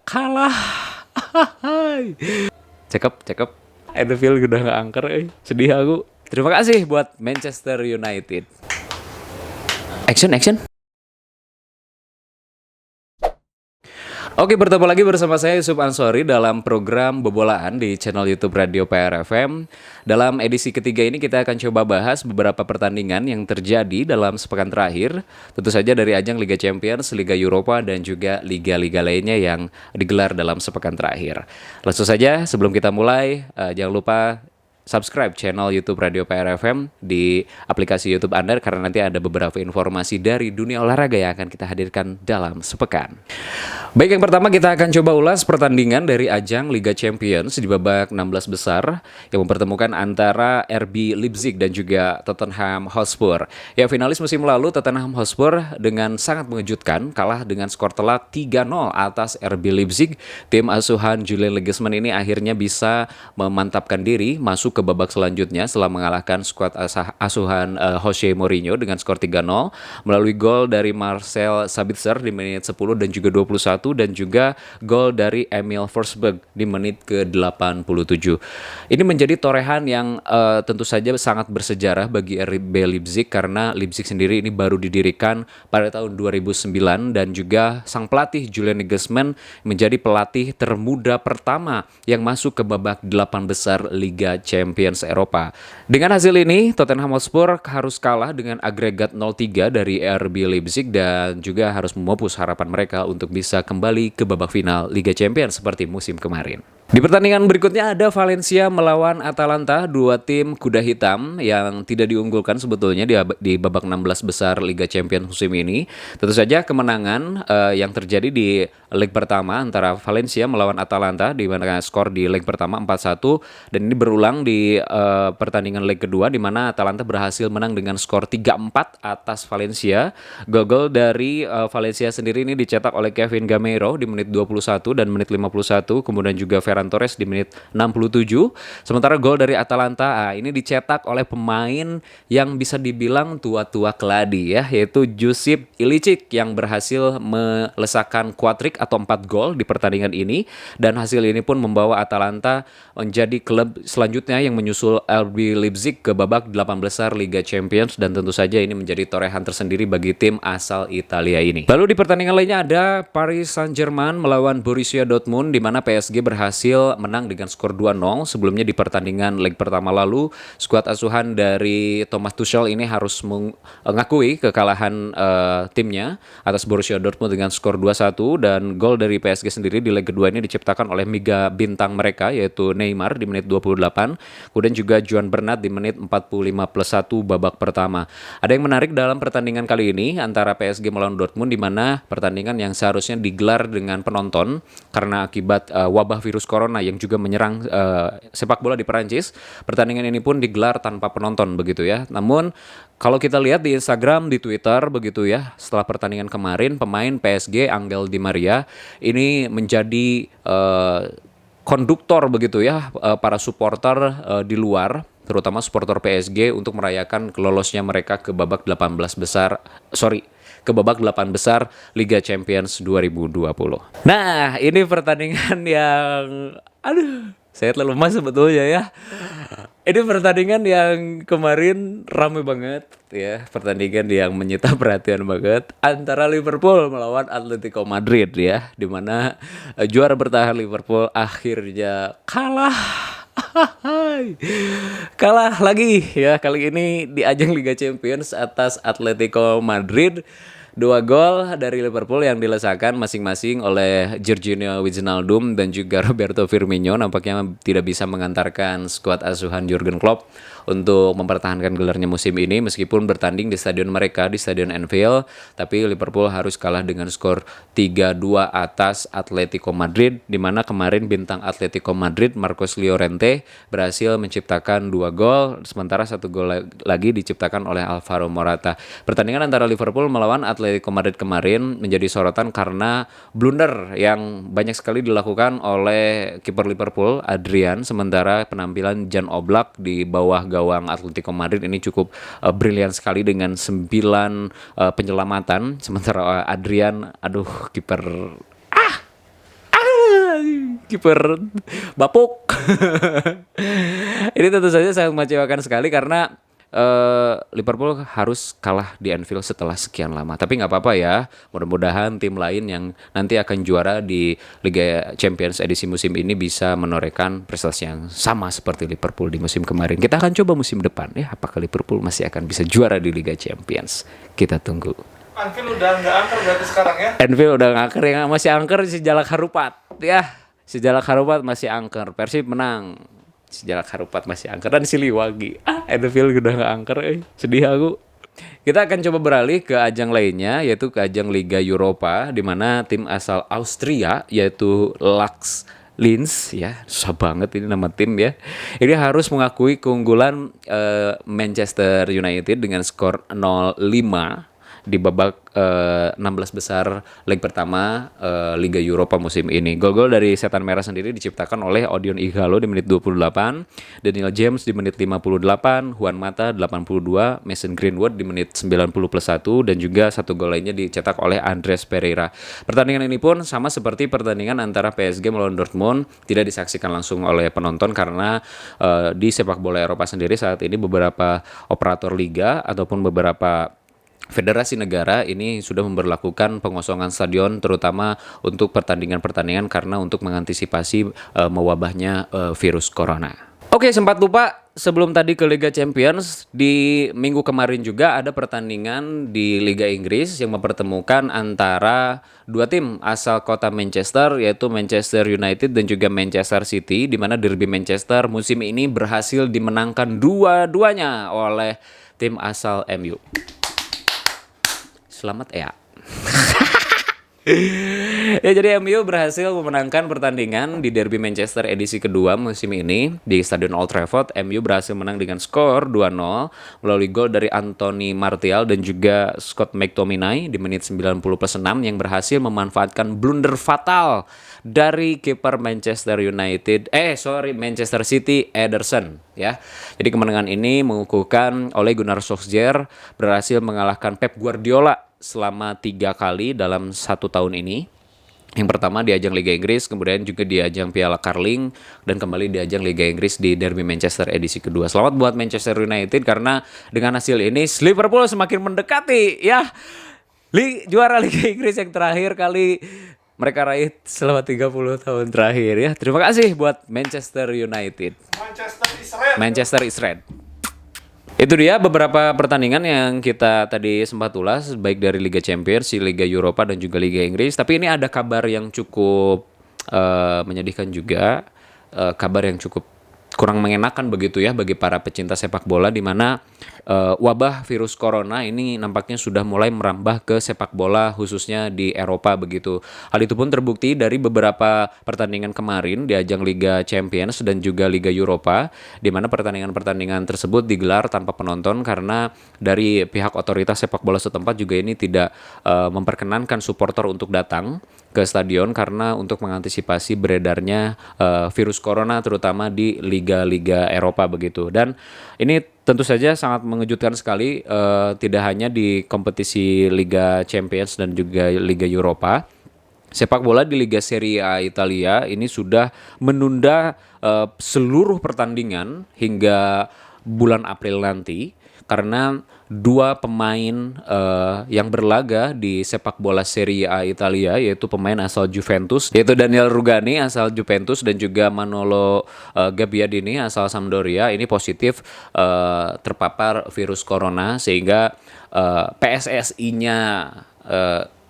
kalah. Cakep. Edefield udah gak angker, sedih aku. Terima kasih buat Manchester United. Action. Oke, bertemu lagi bersama saya Yusuf Ansori dalam program Bebolaan di channel YouTube Radio PRFM. Dalam edisi ketiga ini kita akan coba bahas beberapa pertandingan yang terjadi dalam sepekan terakhir. Tentu saja dari ajang Liga Champions, Liga Eropa, dan juga liga-liga lainnya yang digelar dalam sepekan terakhir. Langsung saja, sebelum kita mulai, jangan lupa subscribe channel YouTube Radio PRFM di aplikasi YouTube Anda karena nanti ada beberapa informasi dari dunia olahraga yang akan kita hadirkan dalam sepekan. Baik, yang pertama kita akan coba ulas pertandingan dari ajang Liga Champions di babak 16 besar yang mempertemukan antara RB Leipzig dan juga Tottenham Hotspur. Ya, finalis musim lalu Tottenham Hotspur dengan sangat mengejutkan kalah dengan skor telak 3-0 atas RB Leipzig. Tim asuhan Julian Nagelsmann ini akhirnya bisa memantapkan diri masuk ke babak selanjutnya setelah mengalahkan skuad asuhan Jose Mourinho dengan skor 3-0 melalui gol dari Marcel Sabitzer di menit 10 dan juga 21 dan juga gol dari Emil Forsberg di menit ke-87. Ini menjadi torehan yang tentu saja sangat bersejarah bagi RB Leipzig karena Leipzig sendiri ini baru didirikan pada tahun 2009 dan juga sang pelatih Julian Nagelsmann menjadi pelatih termuda pertama yang masuk ke babak 8 besar Liga Champions Eropa. Dengan hasil ini, Tottenham Hotspur harus kalah dengan agregat 0-3 dari RB Leipzig dan juga harus memupus harapan mereka untuk bisa kembali ke babak final Liga Champions seperti musim kemarin. Di pertandingan berikutnya ada Valencia melawan Atalanta, dua tim kuda hitam yang tidak diunggulkan sebetulnya di babak 16 besar Liga Champions musim ini. Tentu saja kemenangan yang terjadi di leg pertama antara Valencia melawan Atalanta di mana skor di leg pertama 4-1 dan ini berulang di pertandingan leg kedua di mana Atalanta berhasil menang dengan skor 3-4 atas Valencia. Gol dari Valencia sendiri ini dicetak oleh Kevin Gameiro di menit 21 dan menit 51, kemudian juga Ferran Torres di menit 67. Sementara gol dari Atalanta ini dicetak oleh pemain yang bisa dibilang tua-tua keladi ya, yaitu Josip Ilicic yang berhasil melesakkan quadrik atau 4 gol di pertandingan ini dan hasil ini pun membawa Atalanta menjadi klub selanjutnya yang menyusul RB Leipzig ke babak 8 besar Liga Champions dan tentu saja ini menjadi torehan tersendiri bagi tim asal Italia ini. Lalu di pertandingan lainnya ada Paris Saint-Germain melawan Borussia Dortmund di mana PSG berhasil menang dengan skor 2-0. Sebelumnya di pertandingan leg pertama lalu, skuad asuhan dari Thomas Tuchel ini harus mengakui kekalahan timnya atas Borussia Dortmund dengan skor 2-1 dan gol dari PSG sendiri di leg kedua ini diciptakan oleh mega bintang mereka yaitu Neymar di menit 28, kemudian juga Juan Bernat di menit 45+1 babak pertama. Ada yang menarik dalam pertandingan kali ini antara PSG melawan Dortmund di mana pertandingan yang seharusnya digelar dengan penonton karena akibat wabah virus corona yang juga menyerang sepak bola di Perancis, pertandingan ini pun digelar tanpa penonton begitu ya. Namun kalau kita lihat di Instagram, di Twitter begitu ya, setelah pertandingan kemarin pemain PSG Angel Di Maria ini menjadi konduktor begitu ya para supporter di luar, terutama supporter PSG untuk merayakan kelolosnya mereka ke babak 8 besar Liga Champions 2020. Nah, ini pertandingan yang saya terlalu lemas sebetulnya ya. Ini pertandingan yang kemarin ramai banget ya, pertandingan yang menyita perhatian banget antara Liverpool melawan Atletico Madrid ya, di mana juara bertahan Liverpool akhirnya kalah lagi ya, kali ini di ajang Liga Champions atas Atletico Madrid. 2 gol dari Liverpool yang dilesakan masing-masing oleh Jorginho Wijnaldum dan juga Roberto Firmino nampaknya tidak bisa mengantarkan skuad asuhan Jurgen Klopp untuk mempertahankan gelarnya musim ini meskipun bertanding di stadion mereka, di Stadion Anfield, tapi Liverpool harus kalah dengan skor 3-2 atas Atletico Madrid di mana kemarin bintang Atletico Madrid Marcos Llorente berhasil menciptakan 2 gol sementara 1 gol lagi diciptakan oleh Alvaro Morata. Pertandingan antara Liverpool melawan Atletico Madrid kemarin menjadi sorotan karena blunder yang banyak sekali dilakukan oleh kiper Liverpool Adrian, sementara penampilan Jan Oblak di bawah gawang Atletico Madrid ini cukup brilian sekali dengan 9 penyelamatan, sementara Adrian kiper Kiper bapuk. Ini tentu saja sangat mengecewakan sekali karena Liverpool harus kalah di Anfield setelah sekian lama. Tapi nggak apa-apa ya. Mudah-mudahan tim lain yang nanti akan juara di Liga Champions edisi musim ini bisa menorehkan prestasi yang sama seperti Liverpool di musim kemarin. Kita akan coba musim depan ya. Apakah Liverpool masih akan bisa juara di Liga Champions? Kita tunggu. Anfield udah nggak angker berarti sekarang ya? Anfield udah angker ya, masih angker si Jalak Harupat ya. Si Jalak Harupat masih angker. Persib menang. Si Jalak Harupat masih angker dan Siliwangi. Anfield udah nggak angker, sedih aku. Kita akan coba beralih ke ajang lainnya, yaitu ke ajang Liga Europa, di mana tim asal Austria, yaitu Lux Linz, ya susah banget ini nama tim ya. Ini harus mengakui keunggulan Manchester United dengan skor 0-5 di babak 16 besar leg pertama Liga Europa musim ini. Gol-gol dari Setan Merah sendiri diciptakan oleh Odion Ighalo di menit 28, Daniel James di menit 58, Juan Mata 82, Mason Greenwood di menit 90+1, dan juga satu gol lainnya dicetak oleh Andres Pereira. Pertandingan ini pun sama seperti pertandingan antara PSG melawan Dortmund, tidak disaksikan langsung oleh penonton karena di sepak bola Eropa sendiri saat ini beberapa operator liga ataupun beberapa federasi negara ini sudah memberlakukan pengosongan stadion terutama untuk pertandingan-pertandingan karena untuk mengantisipasi mewabahnya virus corona. Oke, sempat lupa sebelum tadi ke Liga Champions, di minggu kemarin juga ada pertandingan di Liga Inggris yang mempertemukan antara dua tim asal kota Manchester, yaitu Manchester United dan juga Manchester City, di mana derby Manchester musim ini berhasil dimenangkan dua-duanya oleh tim asal MU. Selamat ya. Ya, jadi MU berhasil memenangkan pertandingan di derby Manchester edisi kedua musim ini di Stadion Old Trafford. MU berhasil menang dengan skor 2-0 melalui gol dari Anthony Martial dan juga Scott McTominay di menit 90+6 yang berhasil memanfaatkan blunder fatal dari kiper Manchester City Ederson ya. Jadi kemenangan ini mengukuhkan Ole Gunnar Solskjaer berhasil mengalahkan Pep Guardiola selama 3 kali dalam 1 tahun ini. Yang pertama di ajang Liga Inggris, kemudian juga di ajang Piala Carling, dan kembali di ajang Liga Inggris di Derby Manchester edisi kedua. Selamat buat Manchester United karena dengan hasil ini Liverpool semakin mendekati ya juara Liga Inggris yang terakhir kali mereka raih selama 30 tahun terakhir ya. Terima kasih buat Manchester United. Manchester is red. Itu dia beberapa pertandingan yang kita tadi sempat ulas, baik dari Liga Champions, Liga Europa, dan juga Liga Inggris. Tapi ini ada kabar yang cukup menyedihkan juga, kabar yang cukup kurang mengenakan begitu ya bagi para pecinta sepak bola, di mana wabah virus corona ini nampaknya sudah mulai merambah ke sepak bola khususnya di Eropa begitu. Hal itu pun terbukti dari beberapa pertandingan kemarin di ajang Liga Champions dan juga Liga Europa, di mana pertandingan-pertandingan tersebut digelar tanpa penonton karena dari pihak otoritas sepak bola setempat juga ini tidak memperkenankan supporter untuk datang ke stadion karena untuk mengantisipasi beredarnya virus corona terutama di liga-liga Eropa begitu. Dan ini tentu saja sangat mengejutkan sekali, tidak hanya di kompetisi Liga Champions dan juga Liga Europa. Sepak bola di Liga Serie A Italia ini sudah menunda seluruh pertandingan hingga bulan April nanti karena dua pemain yang berlaga di sepak bola Serie A Italia, yaitu pemain asal Juventus, yaitu Daniel Rugani asal Juventus dan juga Manolo Gabbiadini asal Sampdoria, ini positif terpapar virus corona, sehingga PSSI-nya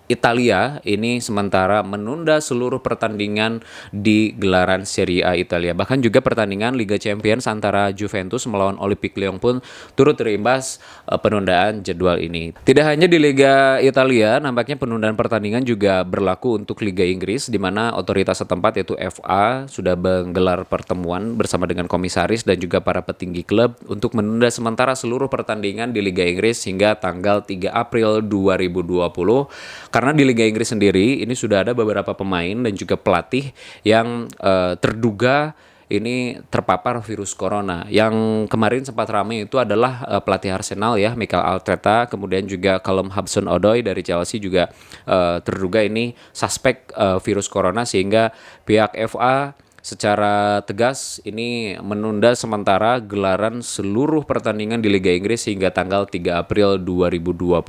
Italia ini sementara menunda seluruh pertandingan di gelaran Serie A Italia. Bahkan juga pertandingan Liga Champions antara Juventus melawan Olympique Lyon pun turut terimbas penundaan jadwal ini. Tidak hanya di Liga Italia, nampaknya penundaan pertandingan juga berlaku untuk Liga Inggris, di mana otoritas setempat yaitu FA sudah menggelar pertemuan bersama dengan komisaris dan juga para petinggi klub untuk menunda sementara seluruh pertandingan di Liga Inggris hingga tanggal 3 April 2020. Karena di Liga Inggris sendiri ini sudah ada beberapa pemain dan juga pelatih yang terduga ini terpapar virus corona. Yang kemarin sempat ramai itu adalah pelatih Arsenal ya, Mikel Arteta, kemudian juga Callum Hudson-Odoi dari Chelsea juga terduga ini suspek virus corona, sehingga pihak FA secara tegas ini menunda sementara gelaran seluruh pertandingan di Liga Inggris hingga tanggal 3 April 2020.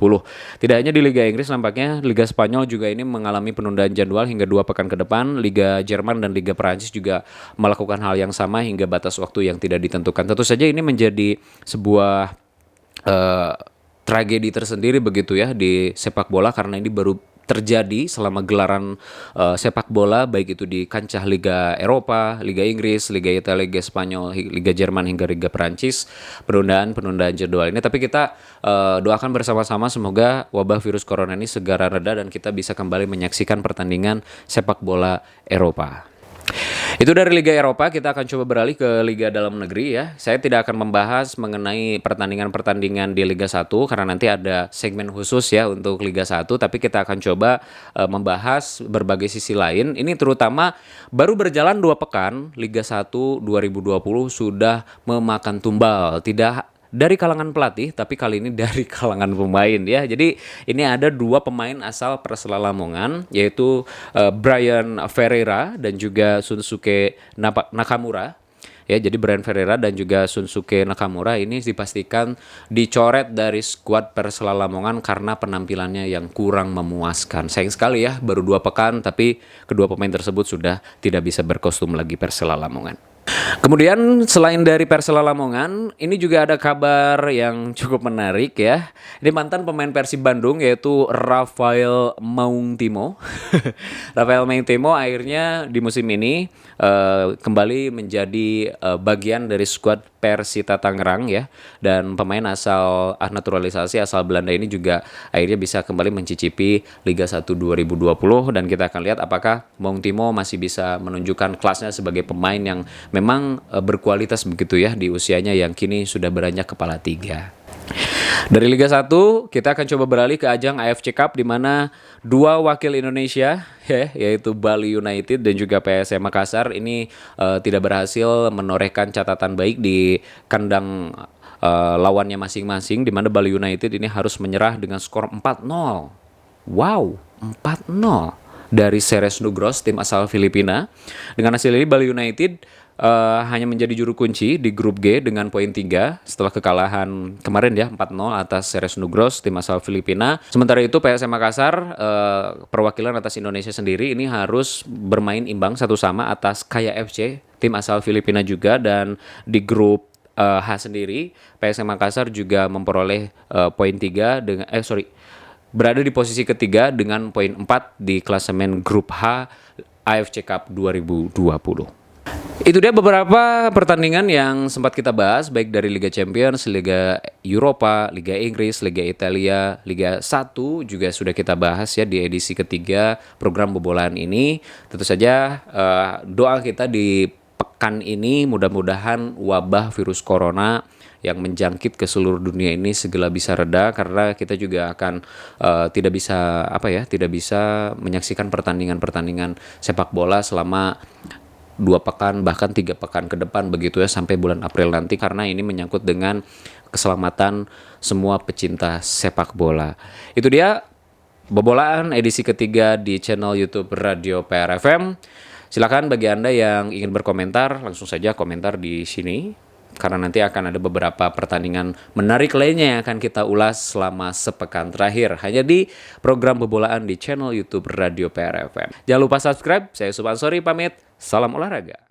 Tidak hanya di Liga Inggris, nampaknya Liga Spanyol juga ini mengalami penundaan jadwal hingga 2 pekan ke depan. Liga Jerman dan Liga Perancis juga melakukan hal yang sama hingga batas waktu yang tidak ditentukan. Tentu saja ini menjadi sebuah tragedi tersendiri begitu ya di sepak bola, karena ini baru terjadi selama gelaran sepak bola, baik itu di kancah Liga Eropa, Liga Inggris, Liga Italia, Liga Spanyol, Liga Jerman hingga Liga Perancis, penundaan jadwal ini. Tapi kita doakan bersama-sama semoga wabah virus corona ini segera reda dan kita bisa kembali menyaksikan pertandingan sepak bola Eropa. Itu dari Liga Eropa, kita akan coba beralih ke Liga Dalam Negeri ya. Saya tidak akan membahas mengenai pertandingan-pertandingan di Liga 1 karena nanti ada segmen khusus ya untuk Liga 1, tapi kita akan coba membahas berbagai sisi lain. Ini terutama baru berjalan 2 pekan, Liga 1 2020 sudah memakan tumbal. Tidak dari kalangan pelatih, tapi kali ini dari kalangan pemain ya. Jadi ini ada 2 pemain asal Persela Lamongan, yaitu Bryan Ferreira dan juga Shunsuke Nakamura. Ya, jadi Bryan Ferreira dan juga Shunsuke Nakamura ini dipastikan dicoret dari skuad Persela Lamongan karena penampilannya yang kurang memuaskan. Sayang sekali ya, baru 2 pekan tapi kedua pemain tersebut sudah tidak bisa berkostum lagi Persela Lamongan. Kemudian selain dari Persela Lamongan, ini juga ada kabar yang cukup menarik ya. Ini mantan pemain Persib Bandung yaitu Rafael Mauntimo. Rafael Mauntimo akhirnya di musim ini kembali menjadi bagian dari skuad Persita Tangerang ya. Dan pemain asal naturalisasi asal Belanda ini juga akhirnya bisa kembali mencicipi Liga 1 2020, dan kita akan lihat apakah Mauntimo masih bisa menunjukkan kelasnya sebagai pemain yang memang berkualitas begitu ya di usianya yang kini sudah beranjak kepala 3. Dari Liga 1 kita akan coba beralih ke ajang AFC Cup, di mana 2 wakil Indonesia ya, yaitu Bali United dan juga PSM Makassar ini tidak berhasil menorehkan catatan baik di kandang lawannya masing-masing, di mana Bali United ini harus menyerah dengan skor 4-0. Wow, 4-0 dari Ceres Nugros, tim asal Filipina. Dengan hasil ini Bali United hanya menjadi juru kunci di grup G dengan poin 3 setelah kekalahan kemarin ya 4-0 atas Ceres Nugros, tim asal Filipina. Sementara itu PSM Makassar perwakilan atas Indonesia sendiri ini harus bermain imbang 1-1 atas Kaya FC, tim asal Filipina juga. Dan di grup H sendiri PSM Makassar juga memperoleh poin 3 dengan berada di posisi ketiga dengan poin 4 di klasemen grup H AFC Cup 2020. Itu dia beberapa pertandingan yang sempat kita bahas, baik dari Liga Champions, Liga Eropa, Liga Inggris, Liga Italia, Liga 1 juga sudah kita bahas ya di edisi ketiga program Bebolaan ini. Tentu saja doa kita di pekan ini mudah-mudahan wabah virus corona yang menjangkit ke seluruh dunia ini segera bisa reda, karena kita juga akan tidak bisa menyaksikan pertandingan-pertandingan sepak bola selama 2 pekan bahkan 3 pekan ke depan begitu ya, sampai bulan April nanti, karena ini menyangkut dengan keselamatan semua pecinta sepak bola. Itu dia Bebolaan edisi ketiga di channel YouTube Radio PRFM. Silakan bagi Anda yang ingin berkomentar, langsung saja komentar di sini, karena nanti akan ada beberapa pertandingan menarik lainnya yang akan kita ulas selama sepekan terakhir hanya di program Bebolaan di channel YouTube Radio PRFM. Jangan lupa subscribe. Saya Yusuf Ansori pamit. Salam olahraga.